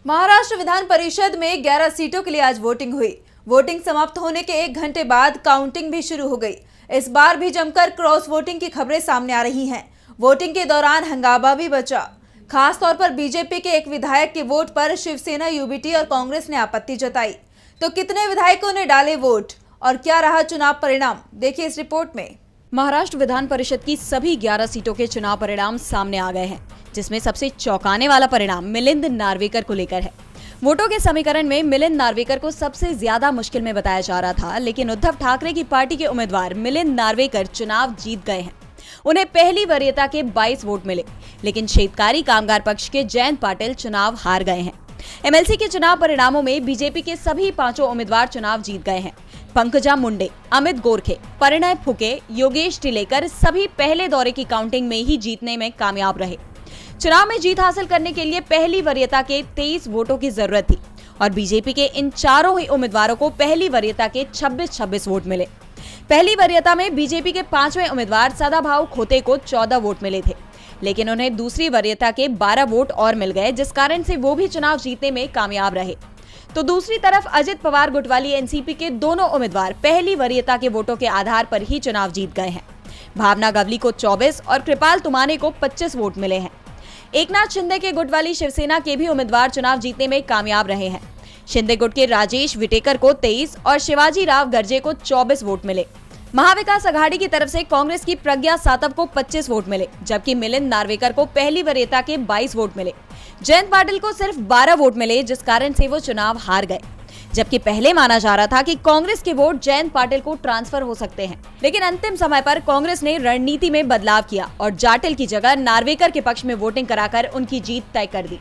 महाराष्ट्र विधान परिषद में 11 सीटों के लिए आज वोटिंग हुई। वोटिंग समाप्त होने के 1 घंटे बाद काउंटिंग भी शुरू हो गई। इस बार भी जमकर क्रॉस वोटिंग की खबरें सामने आ रही हैं। वोटिंग के दौरान हंगामा भी बचा। खास तौर पर बीजेपी के एक विधायक के वोट पर शिवसेना, यूबीटी और कांग्रेस ने आपत्ति जताई। तो कितने विधायकों ने डाले वोट और क्या रहा चुनाव परिणाम, देखिए इस रिपोर्ट में। महाराष्ट्र विधान परिषद की सभी 11 सीटों के चुनाव परिणाम सामने आ गए हैं, जिसमें सबसे चौंकाने वाला परिणाम मिलिंद नार्वेकर को लेकर है। वोटों के समीकरण में मिलिंद नार्वेकर को सबसे ज्यादा मुश्किल में बताया जा रहा था, लेकिन उद्धव ठाकरे की पार्टी के उम्मीदवार मिलिंद नार्वेकर चुनाव जीत गए हैं। उन्हें पहली वरीयता के 22 वोट मिले, लेकिन शेतकारी कामगार पक्ष के जयंत पाटिल चुनाव हार गए हैं। एमएलसी के चुनाव परिणामों में बीजेपी के सभी 5 उम्मीदवार चुनाव जीत गए हैं। पंकजा मुंडे, अमित गोरखे, परिणय फुके, योगेश टिलेकर सभी पहले दौरे की काउंटिंग में ही जीतने में कामयाब रहे। चुनाव में जीत हासिल करने के लिए पहली वरीयता के 23 वोटों की जरूरत थी और बीजेपी के इन चारों ही उम्मीदवारों को पहली वरीयता के 26 वोट मिले। पहली वरीयता में बीजेपी के 5वें उम्मीदवार सदाभाऊ खोते को 14 वोट मिले थे, लेकिन उन्हें दूसरी वरीयता के 12 वोट और मिल गए, जिस कारण से वो भी चुनाव जीतने में कामयाब रहे। तो दूसरी तरफ अजित पवार गुट वाली एनसीपी के दोनों उम्मीदवार पहली वरीयता के वोटों के आधार पर ही चुनाव जीत गए हैं। भावना गवली को 24 और कृपाल तुमाने को 25 वोट मिले हैं। एकनाथ शिंदे के गुट वाली शिवसेना के भी उम्मीदवार चुनाव जीतने में कामयाब रहे हैं। शिंदे गुट के राजेश विटेकर को 23 और शिवाजी राव गर्जे को 24 वोट मिले। महाविकास अघाड़ी की तरफ से कांग्रेस की प्रज्ञा सातव को 25 वोट मिले, जबकि मिलिंद नार्वेकर को पहली वरीयता के 22 वोट मिले। जयंत पाटिल को सिर्फ 12 वोट मिले, जिस कारण से वो चुनाव हार गए। जबकि पहले माना जा रहा था कि कांग्रेस के वोट जयंत पाटिल को ट्रांसफर हो सकते हैं, लेकिन अंतिम समय पर कांग्रेस ने रणनीति में बदलाव किया और जाटिल की जगह नार्वेकर के पक्ष में वोटिंग कराकर उनकी जीत तय कर दी।